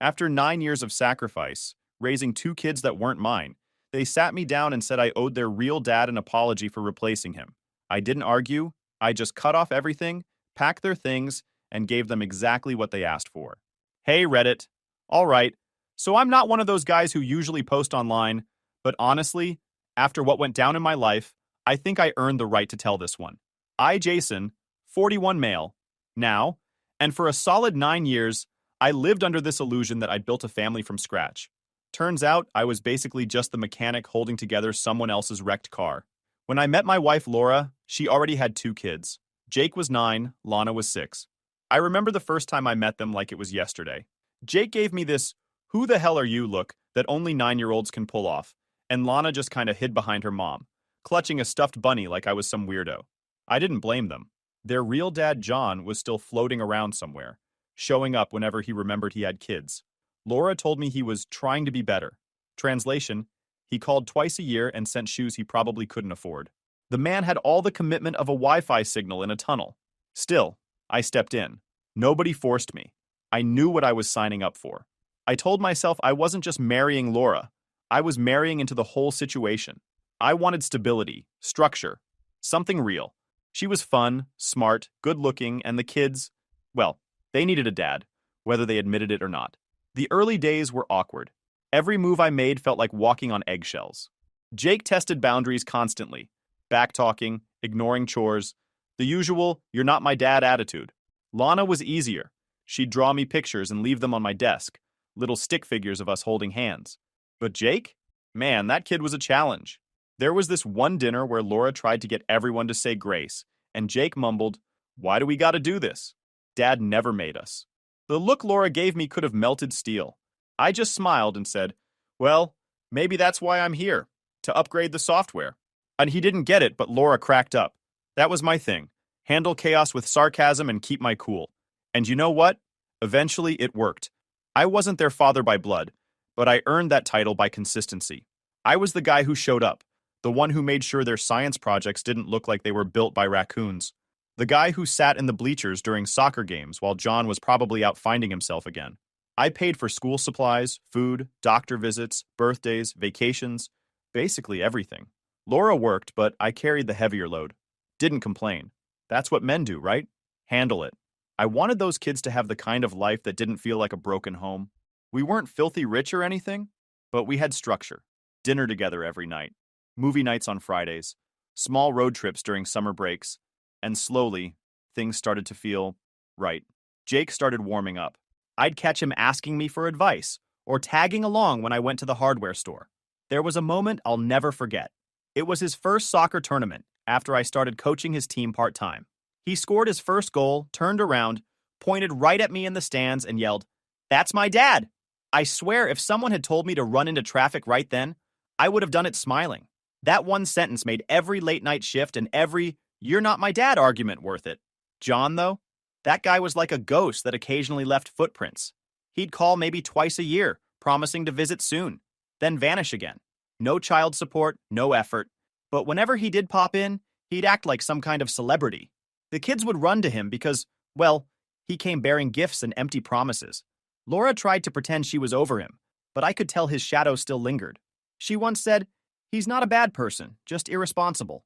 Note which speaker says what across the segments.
Speaker 1: After 9 years of sacrifice, raising two kids that weren't mine, they sat me down and said I owed their real dad an apology for replacing him. I didn't argue, I just cut off everything, packed their things, and gave them exactly what they asked for. Hey, Reddit. All right, so I'm not one of those guys who usually post online, but honestly, after what went down in my life, I think I earned the right to tell this one. I, Jason, 41 male, now, and for a solid 9 years, I lived under this illusion that I'd built a family from scratch. Turns out I was basically just the mechanic holding together someone else's wrecked car. When I met my wife Laura, she already had two kids. Jake was 9, Lana was 6. I remember the first time I met them like it was yesterday. Jake gave me this, "Who the hell are you?" look that only 9-year-olds can pull off, and Lana just kinda hid behind her mom, clutching a stuffed bunny like I was some weirdo. I didn't blame them. Their real dad, John, was still floating around somewhere, showing up whenever he remembered he had kids. Laura told me he was trying to be better. Translation, he called twice a year and sent shoes he probably couldn't afford. The man had all the commitment of a Wi-Fi signal in a tunnel. Still, I stepped in. Nobody forced me. I knew what I was signing up for. I told myself I wasn't just marrying Laura. I was marrying into the whole situation. I wanted stability, structure, something real. She was fun, smart, good-looking, and the kids, well, they needed a dad, whether they admitted it or not. The early days were awkward. Every move I made felt like walking on eggshells. Jake tested boundaries constantly, back-talking, ignoring chores, the usual "you're not my dad" attitude. Lana was easier. She'd draw me pictures and leave them on my desk, little stick figures of us holding hands. But Jake? Man, that kid was a challenge. There was this one dinner where Laura tried to get everyone to say grace, and Jake mumbled, "Why do we gotta do this? Dad never made us." The look Laura gave me could have melted steel. I just smiled and said, "Well, maybe that's why I'm here, to upgrade the software." And he didn't get it, but Laura cracked up. That was my thing. Handle chaos with sarcasm and keep my cool. And you know what? Eventually, it worked. I wasn't their father by blood, but I earned that title by consistency. I was the guy who showed up, the one who made sure their science projects didn't look like they were built by raccoons, the guy who sat in the bleachers during soccer games while John was probably out finding himself again. I paid for school supplies, food, doctor visits, birthdays, vacations, basically everything. Laura worked, but I carried the heavier load. Didn't complain. That's what men do, right? Handle it. I wanted those kids to have the kind of life that didn't feel like a broken home. We weren't filthy rich or anything, but we had structure. Dinner together every night, movie nights on Fridays, small road trips during summer breaks, and slowly, things started to feel right. Jake started warming up. I'd catch him asking me for advice, or tagging along when I went to the hardware store. There was a moment I'll never forget. It was his first soccer tournament after I started coaching his team part-time. He scored his first goal, turned around, pointed right at me in the stands, and yelled, "That's my dad!" I swear if someone had told me to run into traffic right then, I would have done it smiling. That one sentence made every late-night shift and every "you're not my dad" argument worth it. John, though? That guy was like a ghost that occasionally left footprints. He'd call maybe twice a year, promising to visit soon, then vanish again. No child support, no effort. But whenever he did pop in, he'd act like some kind of celebrity. The kids would run to him because, well, he came bearing gifts and empty promises. Laura tried to pretend she was over him, but I could tell his shadow still lingered. She once said, "He's not a bad person, just irresponsible."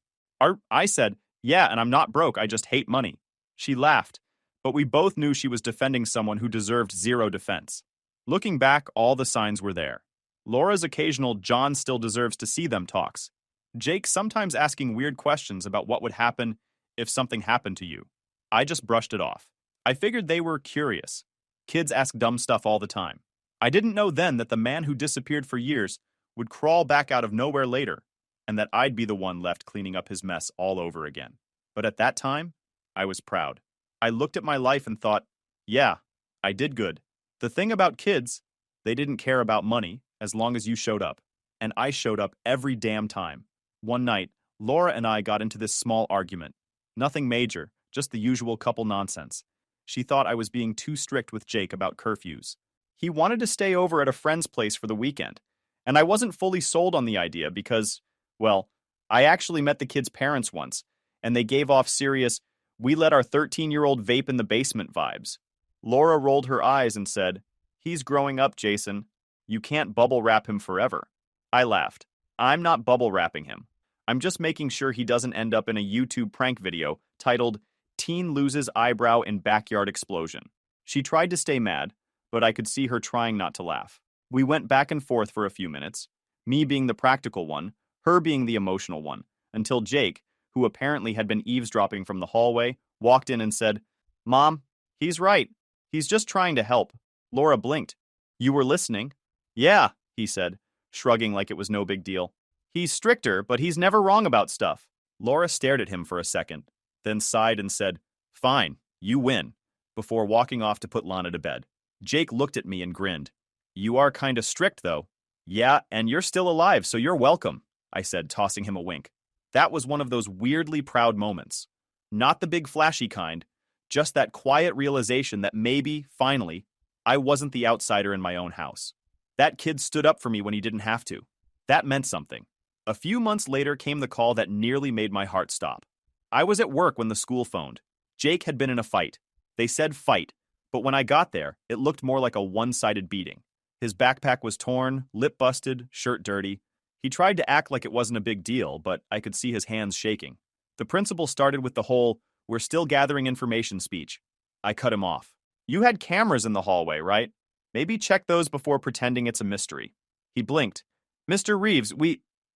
Speaker 1: I said, "Yeah, and I'm not broke, I just hate money." She laughed, but we both knew she was defending someone who deserved zero defense. Looking back, all the signs were there. Laura's occasional "John still deserves to see them" talks. Jake sometimes asking weird questions about what would happen if something happened to you. I just brushed it off. I figured they were curious. Kids ask dumb stuff all the time. I didn't know then that the man who disappeared for years would crawl back out of nowhere later, and that I'd be the one left cleaning up his mess all over again. But at that time, I was proud. I looked at my life and thought, yeah, I did good. The thing about kids, they didn't care about money as long as you showed up. And I showed up every damn time. One night, Laura and I got into this small argument. Nothing major, just the usual couple nonsense. She thought I was being too strict with Jake about curfews. He wanted to stay over at a friend's place for the weekend, and I wasn't fully sold on the idea because, well, I actually met the kid's parents once, and they gave off serious, "we let our 13-year-old vape in the basement" vibes. Laura rolled her eyes and said, He's growing up, Jason. You can't bubble wrap him forever. I laughed. I'm not bubble wrapping him. I'm just making sure he doesn't end up in a YouTube prank video titled Teen Loses Eyebrow in Backyard Explosion. She tried to stay mad, but I could see her trying not to laugh. We went back and forth for a few minutes, me being the practical one, her being the emotional one, until Jake, who apparently had been eavesdropping from the hallway, walked in and said, "Mom, he's right. He's just trying to help." Laura blinked. "You were listening?" "Yeah," he said, shrugging like it was no big deal. "He's stricter, but he's never wrong about stuff." Laura stared at him for a second, then sighed and said, "Fine, you win," before walking off to put Lana to bed. Jake looked at me and grinned. "You are kinda strict, though." "Yeah, and you're still alive, so you're welcome," I said, tossing him a wink. That was one of those weirdly proud moments. Not the big flashy kind, just that quiet realization that maybe, finally, I wasn't the outsider in my own house. That kid stood up for me when he didn't have to. That meant something. A few months later came the call that nearly made my heart stop. I was at work when the school phoned. Jake had been in a fight. They said fight, but when I got there, it looked more like a one-sided beating. His backpack was torn, lip busted, shirt dirty. He tried to act like it wasn't a big deal, but I could see his hands shaking. The principal started with the whole, "We're still gathering information" speech. I cut him off. "You had cameras in the hallway, right? Maybe check those before pretending it's a mystery." He blinked. "Mr. Reeves,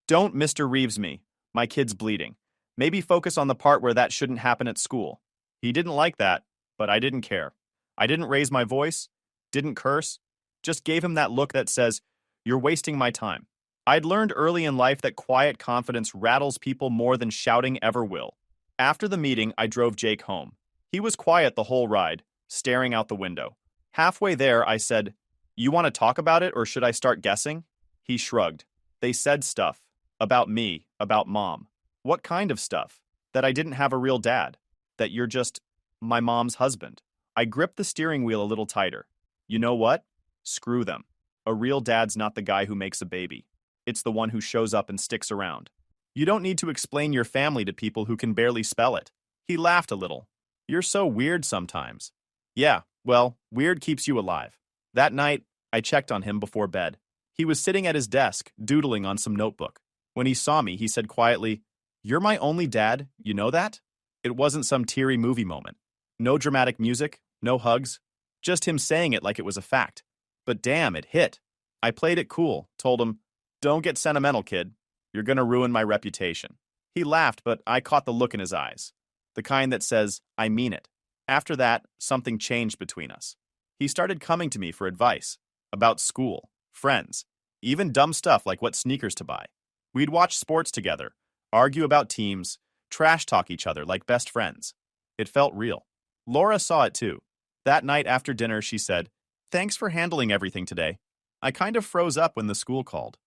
Speaker 1: Don't Mr. Reeves me. My kid's bleeding. Maybe focus on the part where that shouldn't happen at school." He didn't like that, but I didn't care. I didn't raise my voice, didn't curse, just gave him that look that says, "You're wasting my time." I'd learned early in life that quiet confidence rattles people more than shouting ever will. After the meeting, I drove Jake home. He was quiet the whole ride, staring out the window. Halfway there, I said, "You want to talk about it, or should I start guessing?" He shrugged. "They said stuff. About me, about Mom." "What kind of stuff?" "That I didn't have a real dad. That you're just my mom's husband." I gripped the steering wheel a little tighter. You know what? Screw them. A real dad's not the guy who makes a baby. It's the one who shows up and sticks around. You don't need to explain your family to people who can barely spell it. He laughed a little. "You're so weird sometimes." "Yeah, well, weird keeps you alive." That night, I checked on him before bed. He was sitting at his desk, doodling on some notebook. When he saw me, he said quietly, "You're my only dad, you know that?" It wasn't some teary movie moment. No dramatic music, no hugs, just him saying it like it was a fact. But damn, it hit. I played it cool, told him, "Don't get sentimental, kid. You're gonna ruin my reputation." He laughed, but I caught the look in his eyes. The kind that says, "I mean it." After that, something changed between us. He started coming to me for advice. About school, friends, even dumb stuff like what sneakers to buy. We'd watch sports together, argue about teams, trash talk each other like best friends. It felt real. Laura saw it too. That night after dinner, she said, "Thanks for handling everything today." I kind of froze up when the school called.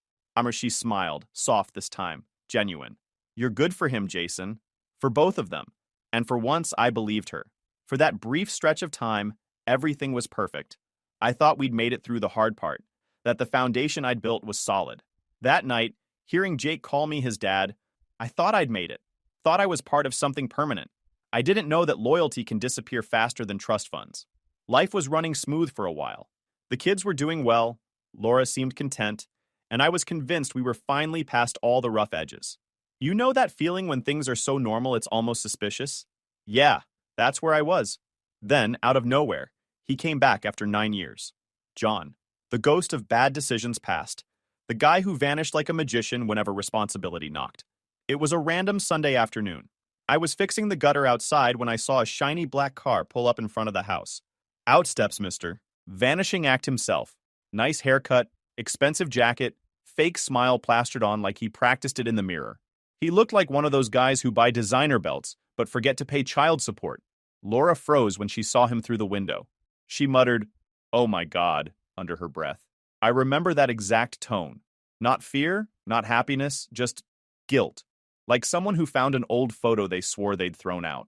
Speaker 1: She smiled, soft this time, genuine. "You're good for him, Jason. For both of them." And for once, I believed her. For that brief stretch of time, everything was perfect. I thought we'd made it through the hard part, that the foundation I'd built was solid. That night, hearing Jake call me his dad, I thought I'd made it. Thought I was part of something permanent. I didn't know that loyalty can disappear faster than trust funds. Life was running smooth for a while. The kids were doing well, Laura seemed content, and I was convinced we were finally past all the rough edges. You know that feeling when things are so normal it's almost suspicious? Yeah, that's where I was. Then, out of nowhere, he came back after 9 years. John, the ghost of bad decisions past, the guy who vanished like a magician whenever responsibility knocked. It was a random Sunday afternoon. I was fixing the gutter outside when I saw a shiny black car pull up in front of the house. Out steps Mr. Vanishing Act himself. Nice haircut, expensive jacket, fake smile plastered on like he practiced it in the mirror. He looked like one of those guys who buy designer belts but forget to pay child support. Laura froze when she saw him through the window. She muttered, "Oh my God," under her breath. I remember that exact tone. Not fear, not happiness, just guilt. Like someone who found an old photo they swore they'd thrown out.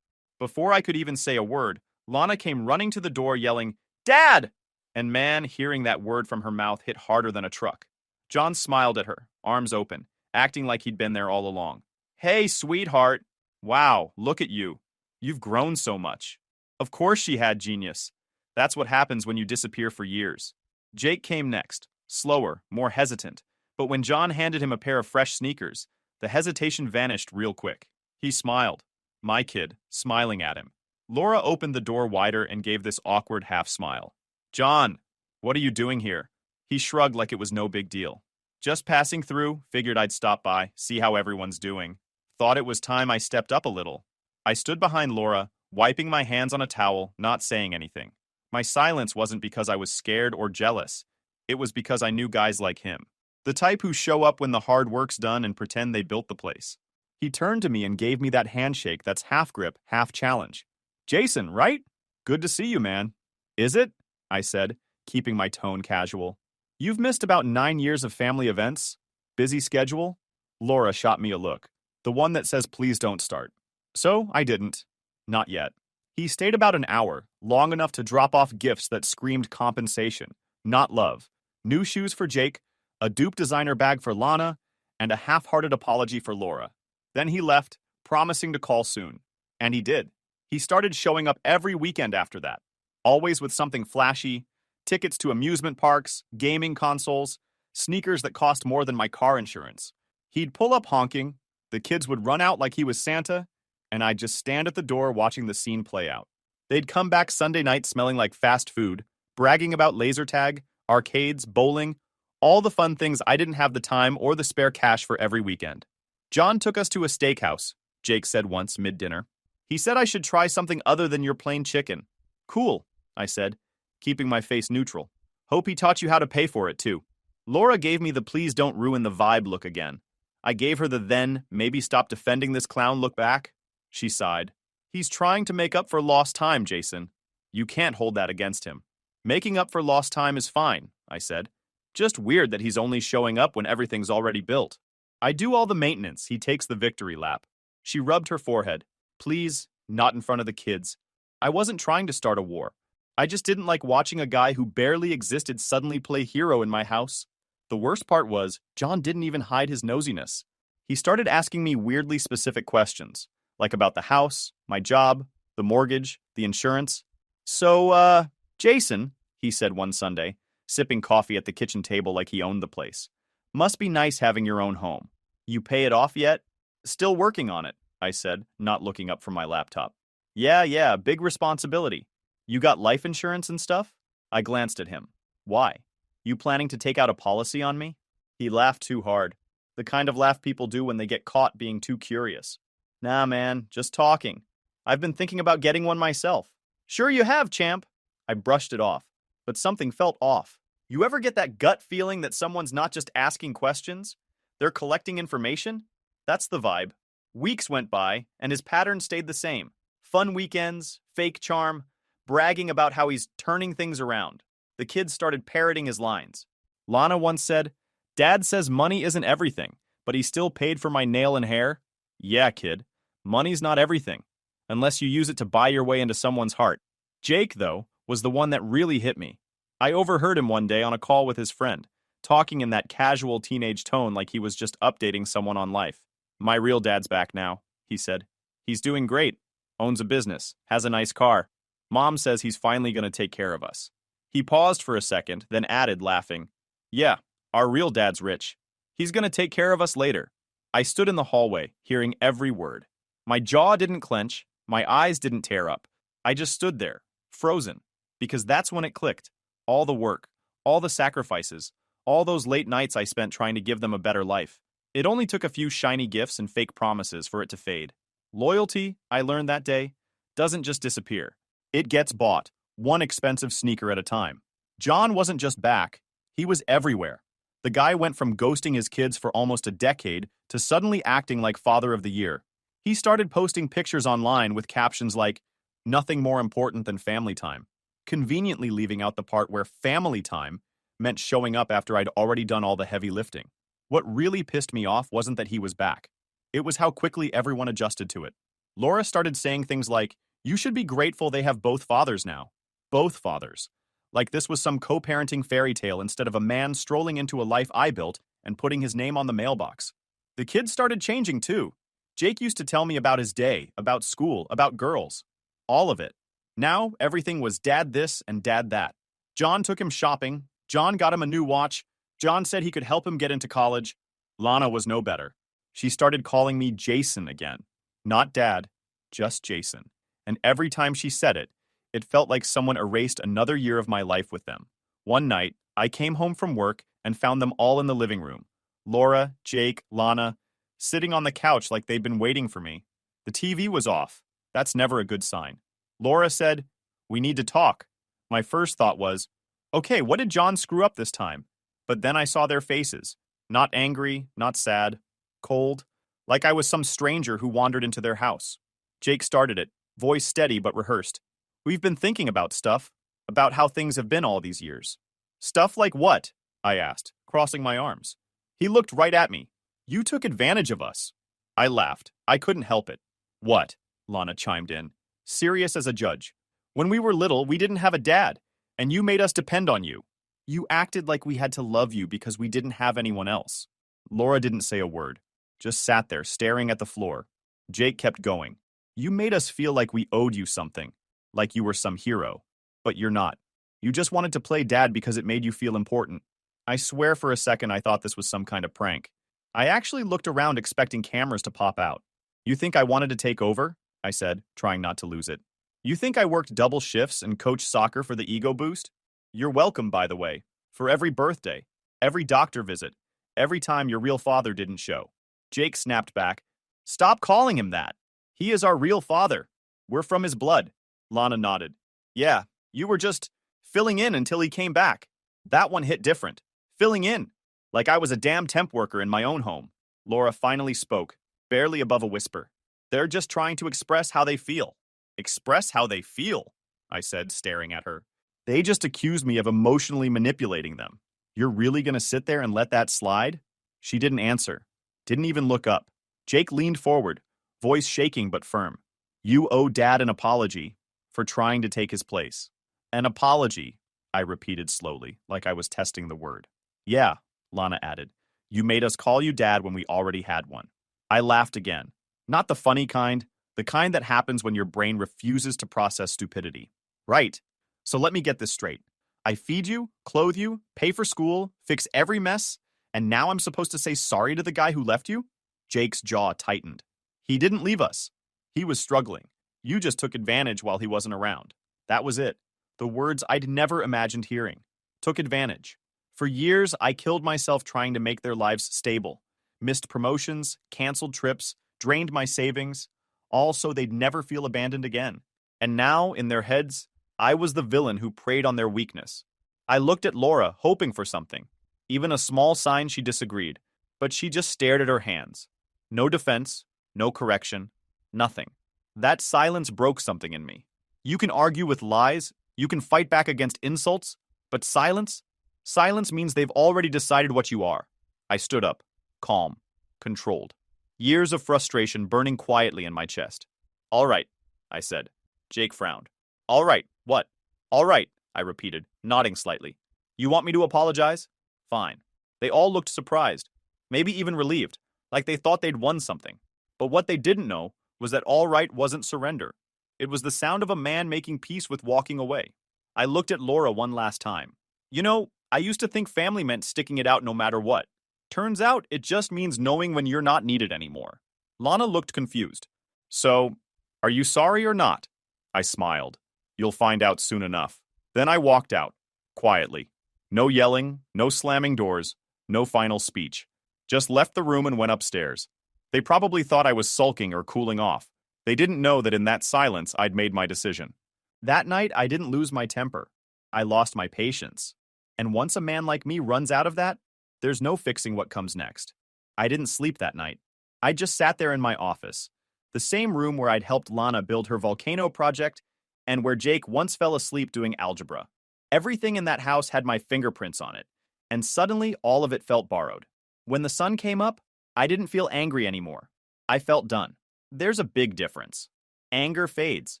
Speaker 1: Before I could even say a word, Lana came running to the door yelling, "Dad!" And man, hearing that word from her mouth hit harder than a truck. John smiled at her, arms open, acting like he'd been there all along. "Hey, sweetheart. Wow, look at you. You've grown so much." Of course she had genius. That's what happens when you disappear for years. Jake came next, slower, more hesitant, but when John handed him a pair of fresh sneakers, the hesitation vanished real quick. He smiled. My kid, smiling at him. Laura opened the door wider and gave this awkward half smile. John, what are you doing here? He shrugged like it was no big deal. Just passing through, figured I'd stop by, see how everyone's doing. Thought it was time I stepped up a little. I stood behind Laura, wiping my hands on a towel, not saying anything. My silence wasn't because I was scared or jealous. It was because I knew guys like him. The type who show up when the hard work's done and pretend they built the place. He turned to me and gave me that handshake that's half grip, half challenge. Jason, right? Good to see you, man. Is it? I said, keeping my tone casual. You've missed about 9 years of family events? Busy schedule? Laura shot me a look. The one that says please don't start. So I didn't. Not yet. He stayed about an hour, long enough to drop off gifts that screamed compensation, not love. New shoes for Jake, a dupe designer bag for Lana, and a half-hearted apology for Laura. Then he left, promising to call soon. And he did. He started showing up every weekend after that, always with something flashy, tickets to amusement parks, gaming consoles, sneakers that cost more than my car insurance. He'd pull up honking, the kids would run out like he was Santa, and I'd just stand at the door watching the scene play out. They'd come back Sunday night smelling like fast food, bragging about laser tag, arcades, bowling, all the fun things I didn't have the time or the spare cash for every weekend. John took us to a steakhouse, Jake said once mid-dinner. He said I should try something other than your plain chicken. Cool, I said, keeping my face neutral. Hope he taught you how to pay for it, too. Laura gave me the please don't ruin the vibe look again. I gave her the then, maybe stop defending this clown look back. She sighed. He's trying to make up for lost time, Jason. You can't hold that against him. Making up for lost time is fine, I said. Just weird that he's only showing up when everything's already built. I do all the maintenance, he takes the victory lap. She rubbed her forehead. Please, not in front of the kids. I wasn't trying to start a war. I just didn't like watching a guy who barely existed suddenly play hero in my house. The worst part was, John didn't even hide his nosiness. He started asking me weirdly specific questions, like about the house, my job, the mortgage, the insurance. So, Jason, he said one Sunday, sipping coffee at the kitchen table like he owned the place. Must be nice having your own home. You pay it off yet? Still working on it, I said, not looking up from my laptop. Yeah, big responsibility. You got life insurance and stuff? I glanced at him. Why? You planning to take out a policy on me? He laughed too hard. The kind of laugh people do when they get caught being too curious. Nah, man, just talking. I've been thinking about getting one myself. Sure you have, champ. I brushed it off, but something felt off. You ever get that gut feeling that someone's not just asking questions? They're collecting information? That's the vibe. Weeks went by, and his pattern stayed the same. Fun weekends, fake charm, bragging about how he's turning things around. The kids started parroting his lines. Lana once said, Dad says money isn't everything, but he still paid for my nail and hair. Yeah, kid. Money's not everything, unless you use it to buy your way into someone's heart. Jake, though, was the one that really hit me. I overheard him one day on a call with his friend, talking in that casual teenage tone like he was just updating someone on life. My real dad's back now, he said. He's doing great, owns a business, has a nice car. Mom says he's finally going to take care of us. He paused for a second, then added, laughing, Yeah, our real dad's rich. He's going to take care of us later. I stood in the hallway, hearing every word. My jaw didn't clench, my eyes didn't tear up. I just stood there, frozen, because that's when it clicked. All the work, all the sacrifices, all those late nights I spent trying to give them a better life. It only took a few shiny gifts and fake promises for it to fade. Loyalty, I learned that day, doesn't just disappear. It gets bought, one expensive sneaker at a time. John wasn't just back, he was everywhere. The guy went from ghosting his kids for almost a decade to suddenly acting like father of the year. He started posting pictures online with captions like, Nothing more important than family time, conveniently leaving out the part where family time meant showing up after I'd already done all the heavy lifting. What really pissed me off wasn't that he was back. It was how quickly everyone adjusted to it. Laura started saying things like, You should be grateful they have both fathers now. Both fathers. Like this was some co-parenting fairy tale instead of a man strolling into a life I built and putting his name on the mailbox. The kids started changing too. Jake used to tell me about his day, about school, about girls. All of it. Now, everything was dad this and dad that. John took him shopping, John got him a new watch. John said he could help him get into college. Lana was no better. She started calling me Jason again. Not Dad, just Jason. And every time she said it, it felt like someone erased another year of my life with them. One night, I came home from work and found them all in the living room. Laura, Jake, Lana, sitting on the couch like they'd been waiting for me. The TV was off. That's never a good sign. Laura said, "We need to talk." My first thought was, okay, what did John screw up this time? But then I saw their faces. Not angry, not sad, cold, like I was some stranger who wandered into their house. Jake started it, voice steady but rehearsed. "We've been thinking about stuff, about how things have been all these years." "Stuff like what?" I asked, crossing my arms. He looked right at me. "You took advantage of us." I laughed. I couldn't help it. "What?" Lana chimed in, serious as a judge. "When we were little, we didn't have a dad, and you made us depend on you. You acted like we had to love you because we didn't have anyone else." Laura didn't say a word, just sat there staring at the floor. Jake kept going. "You made us feel like we owed you something, like you were some hero. But you're not. You just wanted to play dad because it made you feel important." I swear for a second I thought this was some kind of prank. I actually looked around expecting cameras to pop out. "You think I wanted to take over?" I said, trying not to lose it. "You think I worked double shifts and coached soccer for the ego boost? You're welcome, by the way, for every birthday, every doctor visit, every time your real father didn't show." Jake snapped back. "Stop calling him that. He is our real father. We're from his blood." Lana nodded. "Yeah, you were just filling in until he came back. That one hit different. Filling in. Like I was a damn temp worker in my own home." Laura finally spoke, barely above a whisper. "They're just trying to express how they feel." "Express how they feel?" I said, staring at her. "They just accused me of emotionally manipulating them. You're really gonna sit there and let that slide?" She didn't answer. Didn't even look up. Jake leaned forward, voice shaking but firm. "You owe Dad an apology for trying to take his place." "An apology," I repeated slowly, like I was testing the word. "Yeah," Lana added. "You made us call you Dad when we already had one." I laughed again. Not the funny kind, the kind that happens when your brain refuses to process stupidity. "Right. So let me get this straight. I feed you, clothe you, pay for school, fix every mess, and now I'm supposed to say sorry to the guy who left you?" Jake's jaw tightened. "He didn't leave us. He was struggling. You just took advantage while he wasn't around." That was it. The words I'd never imagined hearing. Took advantage. For years, I killed myself trying to make their lives stable. Missed promotions, canceled trips, drained my savings, all so they'd never feel abandoned again. And now, in their heads, I was the villain who preyed on their weakness. I looked at Laura, hoping for something. Even a small sign she disagreed, but she just stared at her hands. No defense, no correction, nothing. That silence broke something in me. You can argue with lies, you can fight back against insults, but silence? Silence means they've already decided what you are. I stood up, calm, controlled. Years of frustration burning quietly in my chest. "All right," I said. Jake frowned. "All right, what?" "All right," I repeated, nodding slightly. "You want me to apologize?" "Fine." They all looked surprised, maybe even relieved, like they thought they'd won something. But what they didn't know was that all right wasn't surrender. It was the sound of a man making peace with walking away. I looked at Laura one last time. "You know, I used to think family meant sticking it out no matter what. Turns out it just means knowing when you're not needed anymore." Lana looked confused. "So, are you sorry or not?" I smiled. "You'll find out soon enough." Then I walked out, quietly. No yelling, no slamming doors, no final speech. Just left the room and went upstairs. They probably thought I was sulking or cooling off. They didn't know that in that silence I'd made my decision. That night, I didn't lose my temper. I lost my patience. And once a man like me runs out of that, there's no fixing what comes next. I didn't sleep that night. I just sat there in my office, the same room where I'd helped Lana build her volcano project and where Jake once fell asleep doing algebra. Everything in that house had my fingerprints on it, and suddenly all of it felt borrowed. When the sun came up, I didn't feel angry anymore. I felt done. There's a big difference. Anger fades.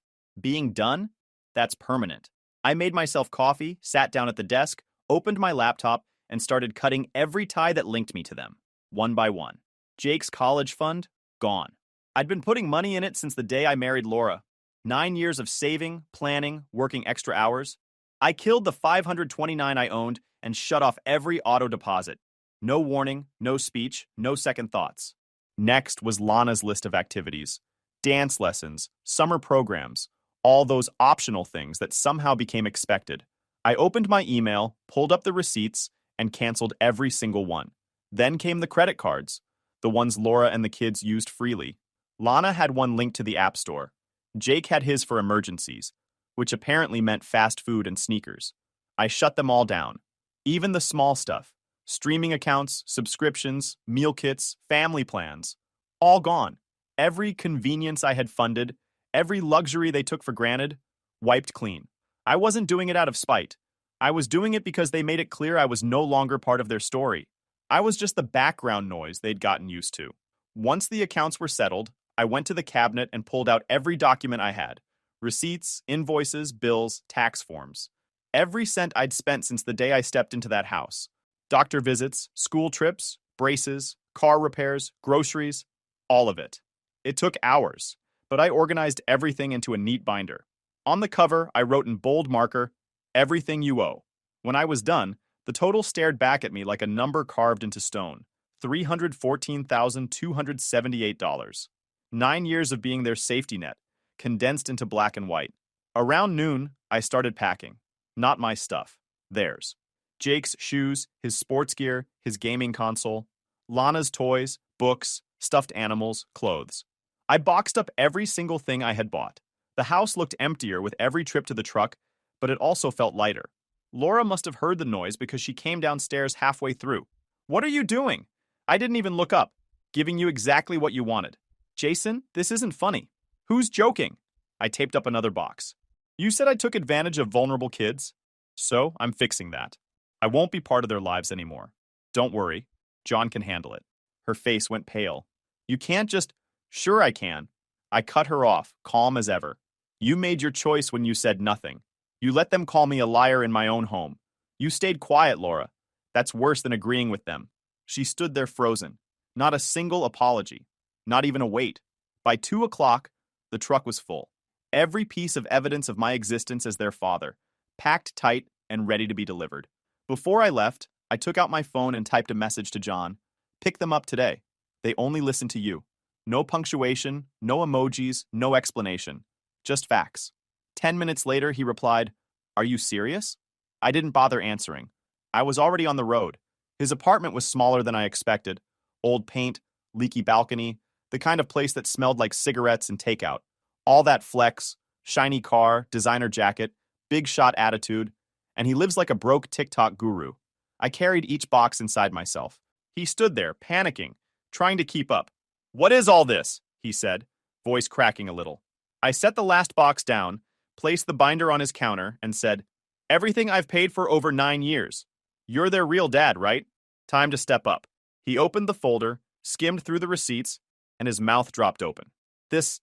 Speaker 1: Being done? That's permanent. I made myself coffee, sat down at the desk, opened my laptop, and started cutting every tie that linked me to them, one by one. Jake's college fund? Gone. I'd been putting money in it since the day I married Laura. 9 years of saving, planning, working extra hours. I killed the $529 I owned and shut off every auto deposit. No warning, no speech, no second thoughts. Next was Lana's list of activities. Dance lessons, summer programs, all those optional things that somehow became expected. I opened my email, pulled up the receipts, and canceled every single one. Then came the credit cards, the ones Laura and the kids used freely. Lana had one linked to the App Store. Jake had his for emergencies, which apparently meant fast food and sneakers. I shut them all down. Even the small stuff. Streaming accounts, subscriptions, meal kits, family plans. All gone. Every convenience I had funded, every luxury they took for granted, wiped clean. I wasn't doing it out of spite. I was doing it because they made it clear I was no longer part of their story. I was just the background noise they'd gotten used to. Once the accounts were settled, I went to the cabinet and pulled out every document I had. Receipts, invoices, bills, tax forms. Every cent I'd spent since the day I stepped into that house. Doctor visits, school trips, braces, car repairs, groceries, all of it. It took hours, but I organized everything into a neat binder. On the cover, I wrote in bold marker, "Everything you owe." When I was done, the total stared back at me like a number carved into stone. $314,278. 9 years of being their safety net, condensed into black and white. Around noon, I started packing. Not my stuff. Theirs. Jake's shoes, his sports gear, his gaming console. Lana's toys, books, stuffed animals, clothes. I boxed up every single thing I had bought. The house looked emptier with every trip to the truck, but it also felt lighter. Laura must have heard the noise because she came downstairs halfway through. "What are you doing?" I didn't even look up. "Giving you exactly what you wanted." "Jason, this isn't funny." "Who's joking?" I taped up another box. "You said I took advantage of vulnerable kids?" "So, I'm fixing that. I won't be part of their lives anymore. Don't worry. John can handle it." Her face went pale. "You can't just—" "Sure I can." I cut her off, calm as ever. "You made your choice when you said nothing. You let them call me a liar in my own home. You stayed quiet, Laura. That's worse than agreeing with them." She stood there frozen. Not a single apology. Not even a wait. By 2 o'clock, the truck was full. Every piece of evidence of my existence as their father, packed tight and ready to be delivered. Before I left, I took out my phone and typed a message to John. "Pick them up today. They only listen to you. No punctuation, no emojis, no explanation. Just facts." 10 minutes later, he replied, "Are you serious?" I didn't bother answering. I was already on the road. His apartment was smaller than I expected. Old paint, leaky balcony, the kind of place that smelled like cigarettes and takeout. All that flex, shiny car, designer jacket, big shot attitude, and he lives like a broke TikTok guru. I carried each box inside myself. He stood there, panicking, trying to keep up. "What is all this?" he said, voice cracking a little. I set the last box down, placed the binder on his counter, and said, "Everything I've paid for over 9 years. You're their real dad, right? Time to step up." He opened the folder, skimmed through the receipts, and his mouth dropped open. This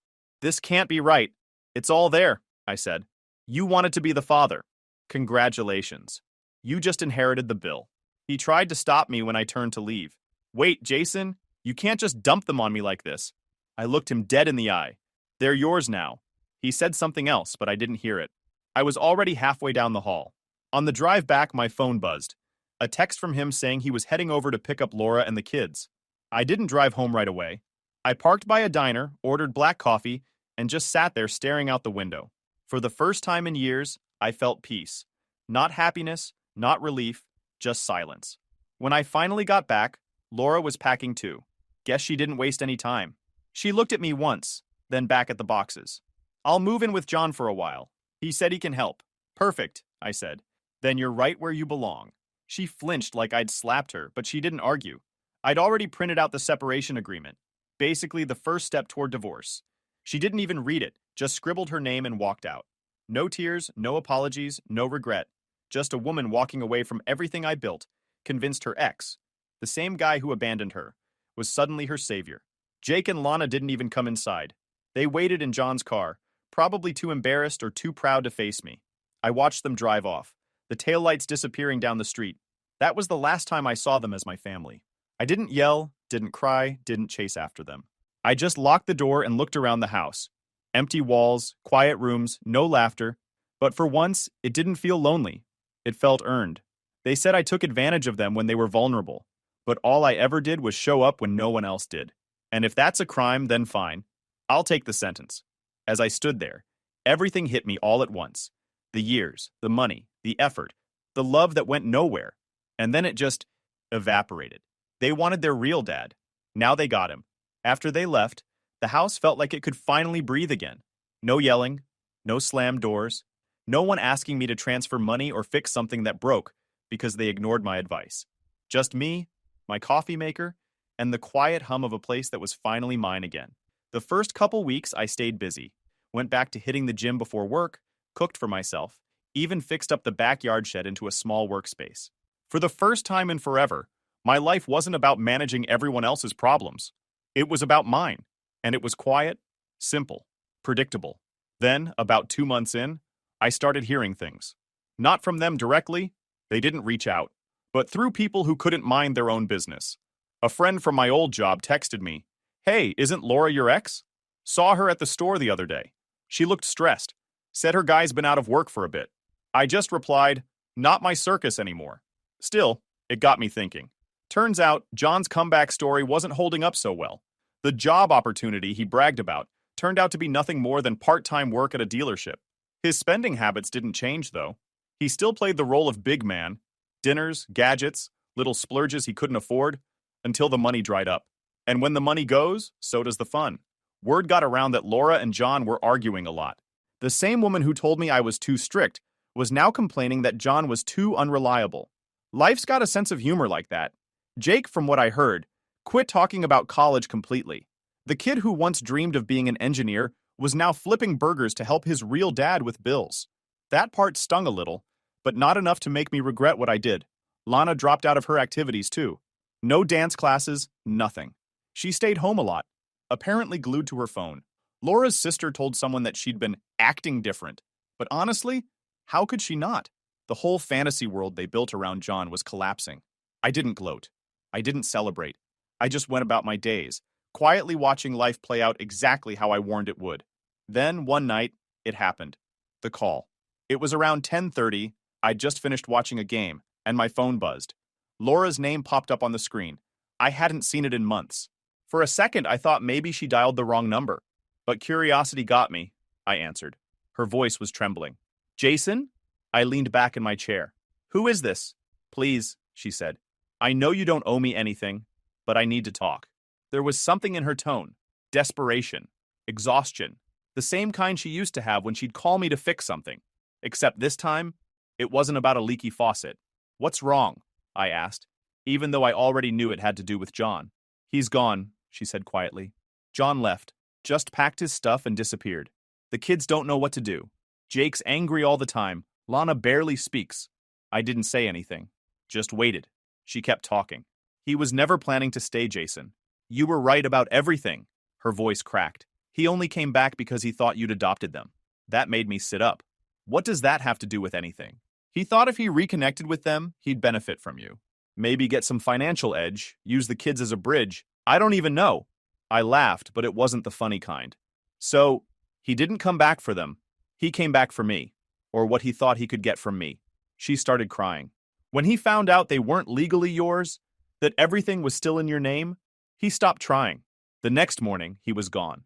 Speaker 1: can't be right. "It's all there," I said. "You wanted to be the father. Congratulations. You just inherited the bill." He tried to stop me when I turned to leave. "Wait, Jason, you can't just dump them on me like this." I looked him dead in the eye. "They're yours now." He said something else, but I didn't hear it. I was already halfway down the hall. On the drive back, my phone buzzed. A text from him saying he was heading over to pick up Laura and the kids. I didn't drive home right away. I parked by a diner, ordered black coffee, and just sat there staring out the window. For the first time in years, I felt peace. Not happiness, not relief, just silence. When I finally got back, Laura was packing too. Guess she didn't waste any time. She looked at me once, then back at the boxes. "I'll move in with John for a while. He said he can help." "Perfect," I said. "Then you're right where you belong." She flinched like I'd slapped her, but she didn't argue. I'd already printed out the separation agreement, basically the first step toward divorce. She didn't even read it, just scribbled her name and walked out. No tears, no apologies, no regret. Just a woman walking away from everything I built, convinced her ex, the same guy who abandoned her, was suddenly her savior. Jake and Lana didn't even come inside. They waited in John's car, probably too embarrassed or too proud to face me. I watched them drive off, the taillights disappearing down the street. That was the last time I saw them as my family. I didn't yell, didn't cry, didn't chase after them. I just locked the door and looked around the house. Empty walls, quiet rooms, no laughter. But for once, it didn't feel lonely. It felt earned. They said I took advantage of them when they were vulnerable, but all I ever did was show up when no one else did. And if that's a crime, then fine. I'll take the sentence. As I stood there, everything hit me all at once. The years, the money, the effort, the love that went nowhere. And then it just evaporated. They wanted their real dad. Now they got him. After they left, the house felt like it could finally breathe again. No yelling, no slammed doors, no one asking me to transfer money or fix something that broke because they ignored my advice. Just me, my coffee maker, and the quiet hum of a place that was finally mine again. The first couple weeks, I stayed busy. Went back to hitting the gym before work, cooked for myself, even fixed up the backyard shed into a small workspace. For the first time in forever, my life wasn't about managing everyone else's problems. It was about mine, and it was quiet, simple, predictable. Then, about 2 months in, I started hearing things. Not from them directly, they didn't reach out, but through people who couldn't mind their own business. A friend from my old job texted me, "Hey, isn't Laura your ex? Saw her at the store the other day. She looked stressed. Said her guy's been out of work for a bit." I just replied, "Not my circus anymore." Still, it got me thinking. Turns out, John's comeback story wasn't holding up so well. The job opportunity he bragged about turned out to be nothing more than part-time work at a dealership. His spending habits didn't change, though. He still played the role of big man, dinners, gadgets, little splurges he couldn't afford, until the money dried up. And when the money goes, so does the fun. Word got around that Laura and John were arguing a lot. The same woman who told me I was too strict was now complaining that John was too unreliable. Life's got a sense of humor like that. Jake, from what I heard, quit talking about college completely. The kid who once dreamed of being an engineer was now flipping burgers to help his real dad with bills. That part stung a little, but not enough to make me regret what I did. Lana dropped out of her activities too. No dance classes, nothing. She stayed home a lot, apparently glued to her phone. Laura's sister told someone that she'd been acting different. But honestly, how could she not? The whole fantasy world they built around John was collapsing. I didn't gloat. I didn't celebrate. I just went about my days, quietly watching life play out exactly how I warned it would. Then, one night, it happened. The call. It was around 10:30. I'd just finished watching a game, and my phone buzzed. Laura's name popped up on the screen. I hadn't seen it in months. For a second, I thought maybe she dialed the wrong number. But curiosity got me. I answered. Her voice was trembling. "Jason?" I leaned back in my chair. "Who is this?" "Please," she said. "I know you don't owe me anything, but I need to talk." There was something in her tone. Desperation. Exhaustion. The same kind she used to have when she'd call me to fix something. Except this time, it wasn't about a leaky faucet. "What's wrong?" I asked, even though I already knew it had to do with John. "He's gone," she said quietly. "John left, just packed his stuff and disappeared. The kids don't know what to do. Jake's angry all the time. Lana barely speaks." I didn't say anything. Just waited. She kept talking. "He was never planning to stay, Jason. You were right about everything." Her voice cracked. "He only came back because he thought you'd adopted them." That made me sit up. What does that have to do with anything? He thought if he reconnected with them, he'd benefit from you. Maybe get some financial edge, use the kids as a bridge. I don't even know. I laughed, but it wasn't the funny kind. So, he didn't come back for them. He came back for me, or what he thought he could get from me. She started crying. When he found out they weren't legally yours, that everything was still in your name, he stopped trying. The next morning, he was gone.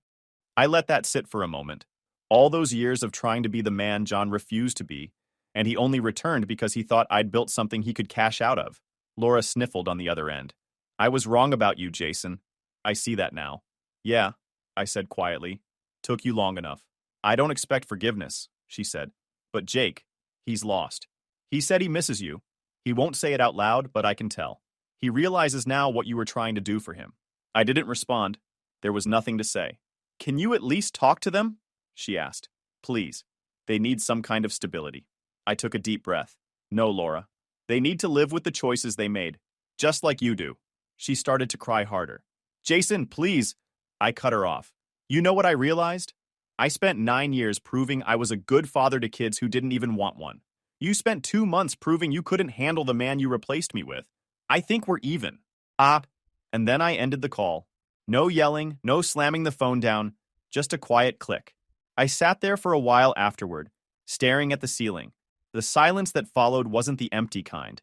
Speaker 1: I let that sit for a moment. All those years of trying to be the man John refused to be, and he only returned because he thought I'd built something he could cash out of. Laura sniffled on the other end. "I was wrong about you, Jason. I see that now." "Yeah," I said quietly. "Took you long enough." "I don't expect forgiveness," she said. "But Jake, he's lost. He said he misses you. He won't say it out loud, but I can tell. He realizes now what you were trying to do for him." I didn't respond. There was nothing to say. "Can you at least talk to them?" she asked. "Please. They need some kind of stability." I took a deep breath. "No, Laura. They need to live with the choices they made, just like you do." She started to cry harder. "Jason, please." I cut her off. "You know what I realized? I spent 9 years proving I was a good father to kids who didn't even want one. You spent 2 months proving you couldn't handle the man you replaced me with. I think we're even." And then I ended the call. No yelling, no slamming the phone down, just a quiet click. I sat there for a while afterward, staring at the ceiling. The silence that followed wasn't the empty kind.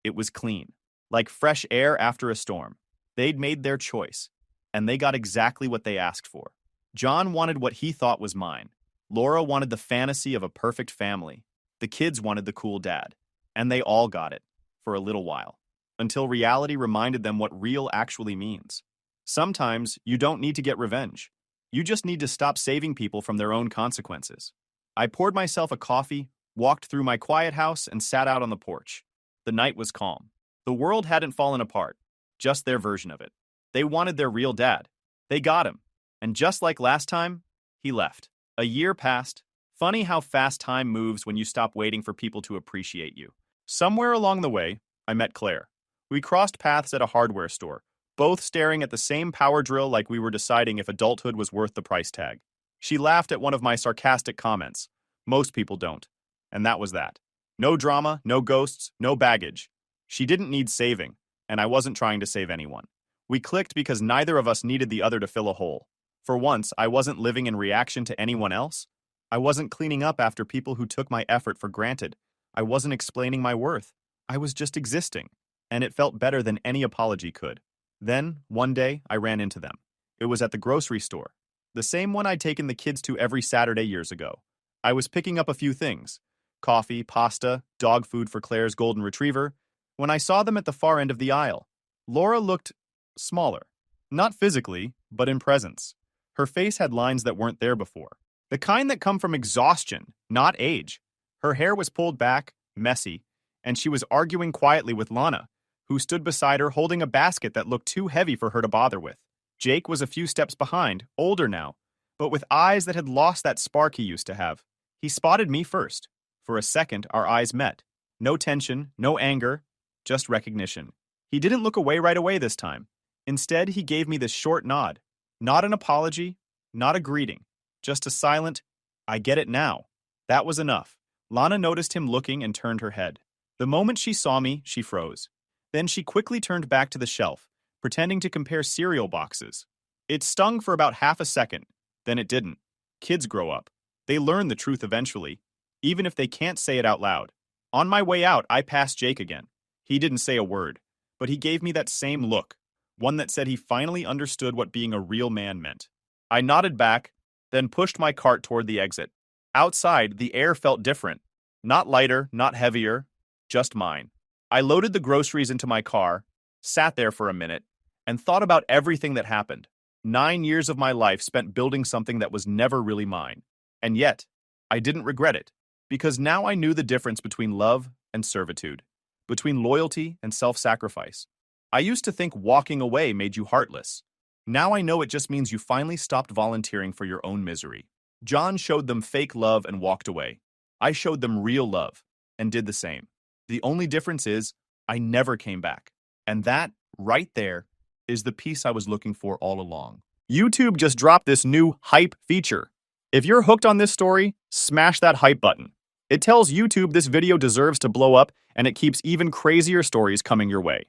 Speaker 1: It was clean, like fresh air after a storm. They'd made their choice, and they got exactly what they asked for. John wanted what he thought was mine. Laura wanted the fantasy of a perfect family. The kids wanted the cool dad. And they all got it, for a little while, until reality reminded them what real actually means. Sometimes you don't need to get revenge. You just need to stop saving people from their own consequences. I poured myself a coffee, walked through my quiet house, and sat out on the porch. The night was calm. The world hadn't fallen apart, just their version of it. They wanted their real dad. They got him. And just like last time, he left. A year passed. Funny how fast time moves when you stop waiting for people to appreciate you. Somewhere along the way, I met Claire. We crossed paths at a hardware store, both staring at the same power drill like we were deciding if adulthood was worth the price tag. She laughed at one of my sarcastic comments. Most people don't. And that was that. No drama, no ghosts, no baggage. She didn't need saving, and I wasn't trying to save anyone. We clicked because neither of us needed the other to fill a hole. For once, I wasn't living in reaction to anyone else. I wasn't cleaning up after people who took my effort for granted. I wasn't explaining my worth. I was just existing, and it felt better than any apology could. Then, one day, I ran into them. It was at the grocery store, the same one I'd taken the kids to every Saturday years ago. I was picking up a few things: coffee, pasta, dog food for Claire's golden retriever, when I saw them at the far end of the aisle. Laura looked smaller. Not physically, but in presence. Her face had lines that weren't there before. The kind that come from exhaustion, not age. Her hair was pulled back, messy, and she was arguing quietly with Lana, who stood beside her holding a basket that looked too heavy for her to bother with. Jake was a few steps behind, older now, but with eyes that had lost that spark he used to have. He spotted me first. For a second, our eyes met. No tension, no anger, just recognition. He didn't look away right away this time. Instead, he gave me this short nod. Not an apology, not a greeting, just a silent, "I get it now." That was enough. Lana noticed him looking and turned her head. The moment she saw me, she froze. Then she quickly turned back to the shelf, pretending to compare cereal boxes. It stung for about half a second, then it didn't. Kids grow up. They learn the truth eventually, even if they can't say it out loud. On my way out, I passed Jake again. He didn't say a word, but he gave me that same look, one that said he finally understood what being a real man meant. I nodded back, then pushed my cart toward the exit. Outside, the air felt different. Not lighter, not heavier, just mine. I loaded the groceries into my car, sat there for a minute, and thought about everything that happened. 9 years of my life spent building something that was never really mine. And yet, I didn't regret it, because now I knew the difference between love and servitude, between loyalty and self-sacrifice. I used to think walking away made you heartless. Now I know it just means you finally stopped volunteering for your own misery. John showed them fake love and walked away. I showed them real love and did the same. The only difference is I never came back. And that, right there, is the piece I was looking for all along. YouTube just dropped this new hype feature. If you're hooked on this story, smash that hype button. It tells YouTube this video deserves to blow up, and it keeps even crazier stories coming your way.